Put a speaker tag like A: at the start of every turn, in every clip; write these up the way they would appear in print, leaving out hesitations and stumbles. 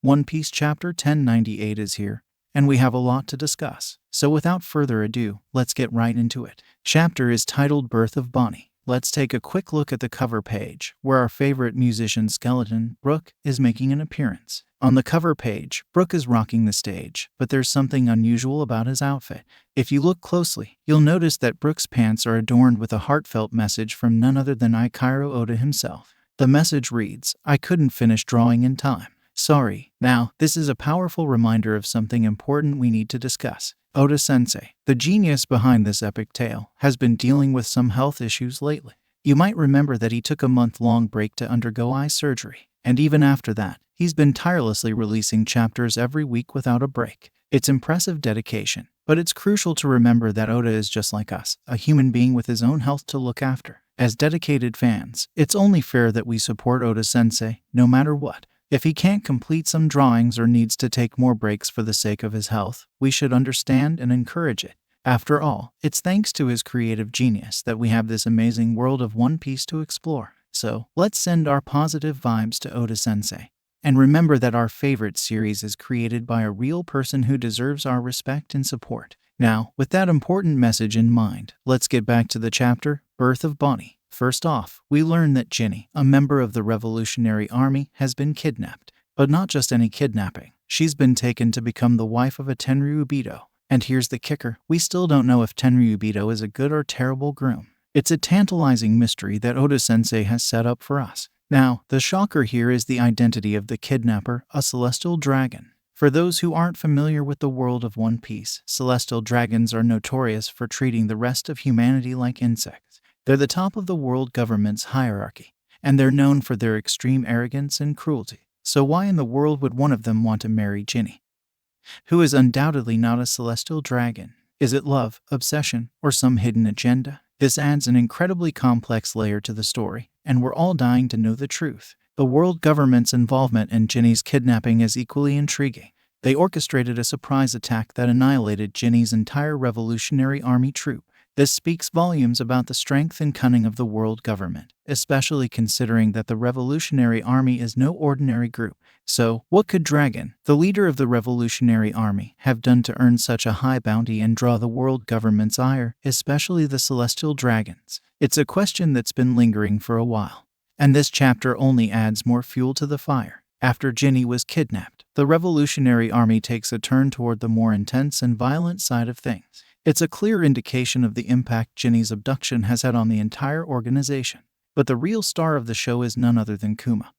A: One Piece chapter 1098 is here, and we have a lot to discuss. So without further ado, let's get right into it. Chapter is titled Birth of Bonney. Let's take a quick look at the cover page, where our favorite musician skeleton, Brook, is making an appearance. On the cover page, Brook is rocking the stage, but there's something unusual about his outfit. If you look closely, you'll notice that Brook's pants are adorned with a heartfelt message from none other than Eiichiro Oda himself. The message reads, "I couldn't finish drawing in time. Sorry." Now, this is a powerful reminder of something important we need to discuss. Oda-sensei, the genius behind this epic tale, has been dealing with some health issues lately. You might remember that he took a month-long break to undergo eye surgery, and even after that, he's been tirelessly releasing chapters every week without a break. It's impressive dedication, but it's crucial to remember that Oda is just like us, a human being with his own health to look after. As dedicated fans, it's only fair that we support Oda-sensei, no matter what. If he can't complete some drawings or needs to take more breaks for the sake of his health, we should understand and encourage it. After all, it's thanks to his creative genius that we have this amazing world of One Piece to explore. So, let's send our positive vibes to Oda-sensei. And remember that our favorite series is created by a real person who deserves our respect and support. Now, with that important message in mind, let's get back to the chapter, Birth of Bonney. First off, we learn that Ginny, a member of the Revolutionary Army, has been kidnapped. But not just any kidnapping. She's been taken to become the wife of a Tenryubito. And here's the kicker, we still don't know if Tenryubito is a good or terrible groom. It's a tantalizing mystery that Oda-sensei has set up for us. Now, the shocker here is the identity of the kidnapper, a celestial dragon. For those who aren't familiar with the world of One Piece, celestial dragons are notorious for treating the rest of humanity like insects. They're the top of the world government's hierarchy, and they're known for their extreme arrogance and cruelty. So why in the world would one of them want to marry Ginny, who is undoubtedly not a celestial dragon? Is it love, obsession, or some hidden agenda? This adds an incredibly complex layer to the story, and we're all dying to know the truth. The world government's involvement in Ginny's kidnapping is equally intriguing. They orchestrated a surprise attack that annihilated Ginny's entire Revolutionary Army troop. This speaks volumes about the strength and cunning of the world government, especially considering that the Revolutionary Army is no ordinary group. So, what could Dragon, the leader of the Revolutionary Army, have done to earn such a high bounty and draw the world government's ire, especially the celestial dragons? It's a question that's been lingering for a while, and this chapter only adds more fuel to the fire. After Ginny was kidnapped, the Revolutionary Army takes a turn toward the more intense and violent side of things. It's a clear indication of the impact Ginny's abduction has had on the entire organization. But the real star of the show is none other than Kuma,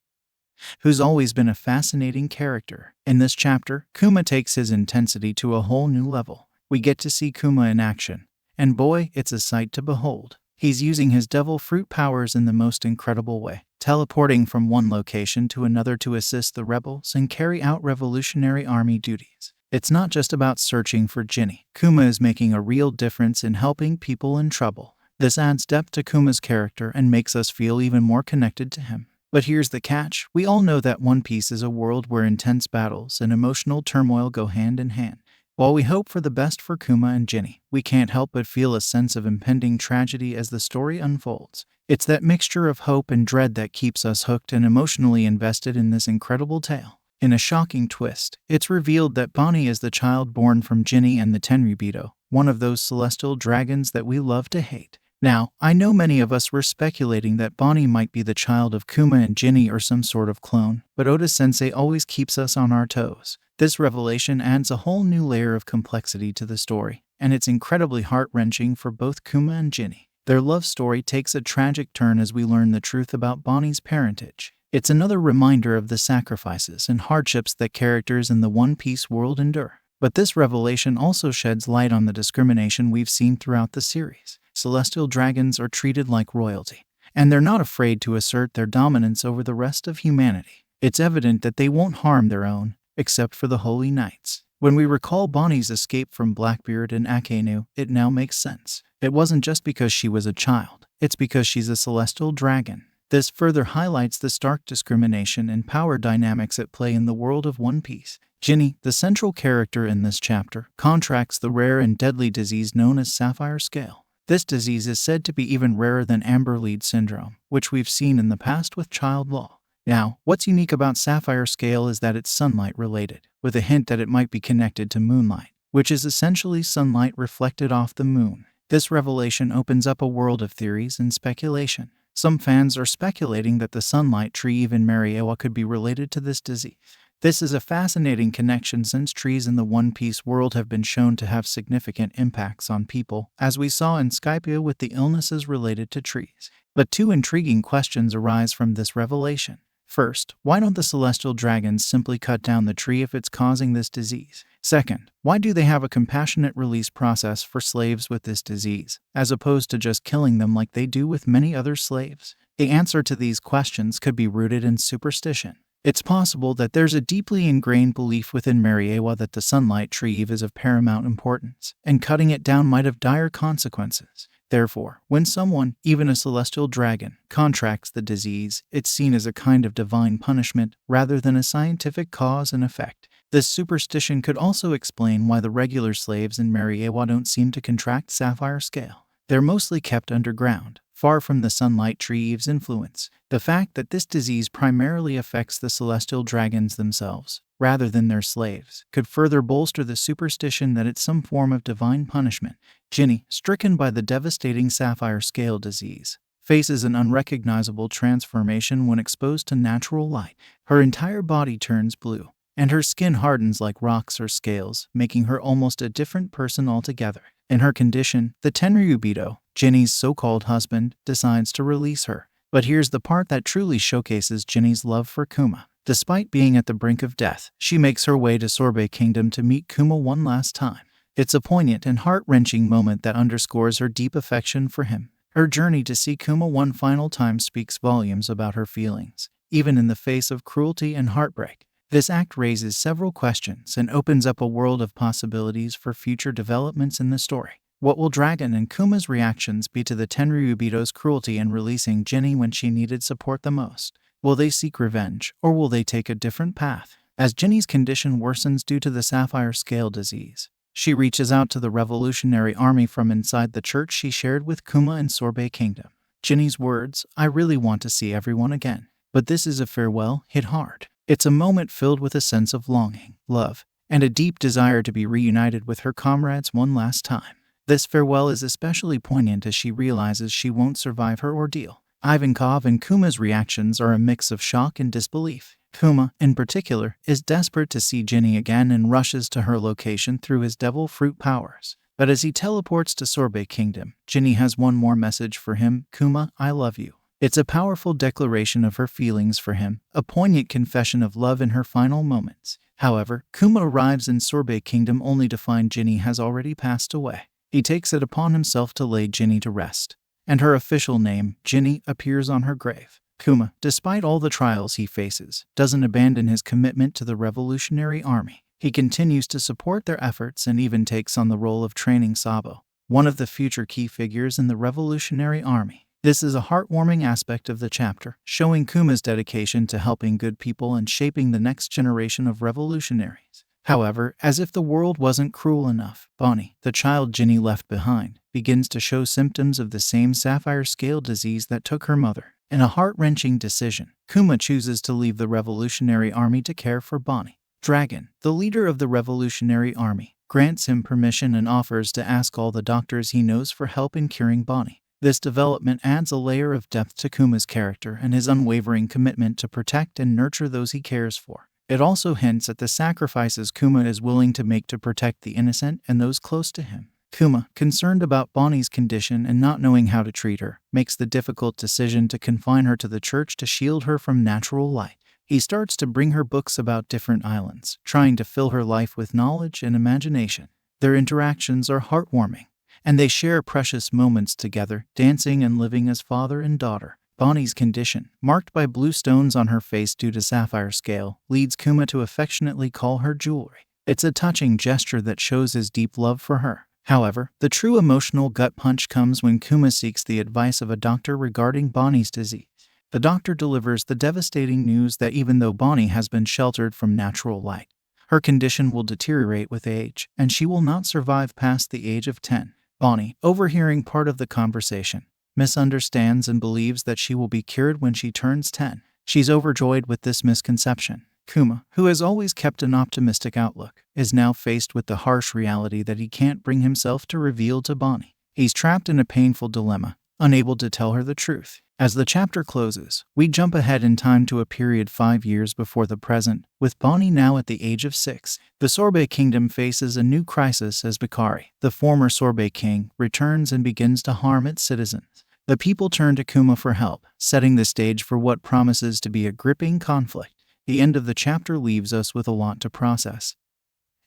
A: who's always been a fascinating character. In this chapter, Kuma takes his intensity to a whole new level. We get to see Kuma in action, and boy, it's a sight to behold. He's using his devil fruit powers in the most incredible way, teleporting from one location to another to assist the rebels and carry out Revolutionary Army duties. It's not just about searching for Ginny. Kuma is making a real difference in helping people in trouble. This adds depth to Kuma's character and makes us feel even more connected to him. But here's the catch. We all know that One Piece is a world where intense battles and emotional turmoil go hand in hand. While we hope for the best for Kuma and Ginny, we can't help but feel a sense of impending tragedy as the story unfolds. It's that mixture of hope and dread that keeps us hooked and emotionally invested in this incredible tale. In a shocking twist, it's revealed that Bonney is the child born from Ginny and the Tenryubito, one of those celestial dragons that we love to hate. Now, I know many of us were speculating that Bonney might be the child of Kuma and Ginny or some sort of clone, but Oda-sensei always keeps us on our toes. This revelation adds a whole new layer of complexity to the story, and it's incredibly heart-wrenching for both Kuma and Ginny. Their love story takes a tragic turn as we learn the truth about Bonney's parentage. It's another reminder of the sacrifices and hardships that characters in the One Piece world endure. But this revelation also sheds light on the discrimination we've seen throughout the series. Celestial dragons are treated like royalty, and they're not afraid to assert their dominance over the rest of humanity. It's evident that they won't harm their own, except for the Holy Knights. When we recall Bonnie's escape from Blackbeard and Akainu, it now makes sense. It wasn't just because she was a child, it's because she's a celestial dragon. This further highlights the stark discrimination and power dynamics at play in the world of One Piece. Ginny, the central character in this chapter, contracts the rare and deadly disease known as Sapphire Scale. This disease is said to be even rarer than Amber Lead Syndrome, which we've seen in the past with Child Law. Now, what's unique about sapphire scale is that it's sunlight related, with a hint that it might be connected to moonlight, which is essentially sunlight reflected off the moon. This revelation opens up a world of theories and speculation. Some fans are speculating that the sunlight tree in Mariejois could be related to this disease. This is a fascinating connection since trees in the One Piece world have been shown to have significant impacts on people, as we saw in Skypia with the illnesses related to trees. But two intriguing questions arise from this revelation. First, why don't the celestial dragons simply cut down the tree if it's causing this disease? Second, why do they have a compassionate release process for slaves with this disease, as opposed to just killing them like they do with many other slaves? The answer to these questions could be rooted in superstition. It's possible that there's a deeply ingrained belief within Mariejois that the sunlight tree is of paramount importance, and cutting it down might have dire consequences. Therefore, when someone, even a celestial dragon, contracts the disease, it's seen as a kind of divine punishment rather than a scientific cause and effect. This superstition could also explain why the regular slaves in Mariejois don't seem to contract sapphire scale. They're mostly kept underground, far from the sunlight tree's influence. The fact that this disease primarily affects the celestial dragons themselves, rather than their slaves, could further bolster the superstition that it's some form of divine punishment. Ginny, stricken by the devastating sapphire scale disease, faces an unrecognizable transformation when exposed to natural light. Her entire body turns blue, and her skin hardens like rocks or scales, making her almost a different person altogether. In her condition, the Tenryubito, Ginny's so-called husband, decides to release her. But here's the part that truly showcases Ginny's love for Kuma. Despite being at the brink of death, she makes her way to Sorbet Kingdom to meet Kuma one last time. It's a poignant and heart-wrenching moment that underscores her deep affection for him. Her journey to see Kuma one final time speaks volumes about her feelings, even in the face of cruelty and heartbreak. This act raises several questions and opens up a world of possibilities for future developments in the story. What will Dragon and Kuma's reactions be to the Tenryubito's cruelty in releasing Ginny when she needed support the most? Will they seek revenge, or will they take a different path? As Ginny's condition worsens due to the sapphire scale disease, she reaches out to the revolutionary army from inside the church she shared with Kuma in Sorbet Kingdom. Ginny's words, "I really want to see everyone again, but this is a farewell," hit hard. It's a moment filled with a sense of longing, love, and a deep desire to be reunited with her comrades one last time. This farewell is especially poignant as she realizes she won't survive her ordeal. Ivankov and Kuma's reactions are a mix of shock and disbelief. Kuma, in particular, is desperate to see Ginny again and rushes to her location through his devil fruit powers. But as he teleports to Sorbet Kingdom, Ginny has one more message for him: "Kuma, I love you." It's a powerful declaration of her feelings for him, a poignant confession of love in her final moments. However, Kuma arrives in Sorbet Kingdom only to find Ginny has already passed away. He takes it upon himself to lay Ginny to rest, and her official name, Ginny, appears on her grave. Kuma, despite all the trials he faces, doesn't abandon his commitment to the Revolutionary Army. He continues to support their efforts and even takes on the role of training Sabo, one of the future key figures in the Revolutionary Army. This is a heartwarming aspect of the chapter, showing Kuma's dedication to helping good people and shaping the next generation of revolutionaries. However, as if the world wasn't cruel enough, Bonney, the child Ginny left behind, begins to show symptoms of the same sapphire scale disease that took her mother. In a heart-wrenching decision, Kuma chooses to leave the Revolutionary Army to care for Bonney. Dragon, the leader of the Revolutionary Army, grants him permission and offers to ask all the doctors he knows for help in curing Bonney. This development adds a layer of depth to Kuma's character and his unwavering commitment to protect and nurture those he cares for. It also hints at the sacrifices Kuma is willing to make to protect the innocent and those close to him. Kuma, concerned about Bonney's condition and not knowing how to treat her, makes the difficult decision to confine her to the church to shield her from natural light. He starts to bring her books about different islands, trying to fill her life with knowledge and imagination. Their interactions are heartwarming, and they share precious moments together, dancing and living as father and daughter. Bonney's condition, marked by blue stones on her face due to sapphire scale, leads Kuma to affectionately call her jewelry. It's a touching gesture that shows his deep love for her. However, the true emotional gut punch comes when Kuma seeks the advice of a doctor regarding Bonney's disease. The doctor delivers the devastating news that even though Bonney has been sheltered from natural light, her condition will deteriorate with age, and she will not survive past the age of 10. Bonney, overhearing part of the conversation, misunderstands and believes that she will be cured when she turns 10. She's overjoyed with this misconception. Kuma, who has always kept an optimistic outlook, is now faced with the harsh reality that he can't bring himself to reveal to Bonney. He's trapped in a painful dilemma, unable to tell her the truth. As the chapter closes, we jump ahead in time to a period 5 years before the present, with Bonney now at the age of 6. The Sorbet Kingdom faces a new crisis as Bakari, the former Sorbet King, returns and begins to harm its citizens. The people turn to Kuma for help, setting the stage for what promises to be a gripping conflict. The end of the chapter leaves us with a lot to process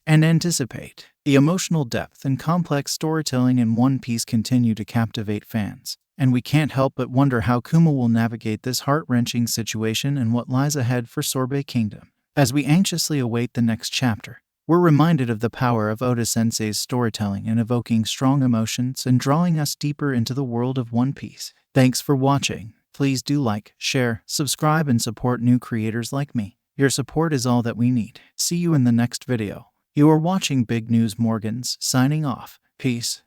A: and anticipate. The emotional depth and complex storytelling in One Piece continue to captivate fans, and we can't help but wonder how Kuma will navigate this heart-wrenching situation and what lies ahead for Sorbet Kingdom. As we anxiously await the next chapter, we're reminded of the power of Oda-sensei's storytelling in evoking strong emotions and drawing us deeper into the world of One Piece. Thanks for watching. Please do like, share, subscribe, and support new creators like me. Your support is all that we need. See you in the next video. You are watching Big News Morgans, signing off. Peace.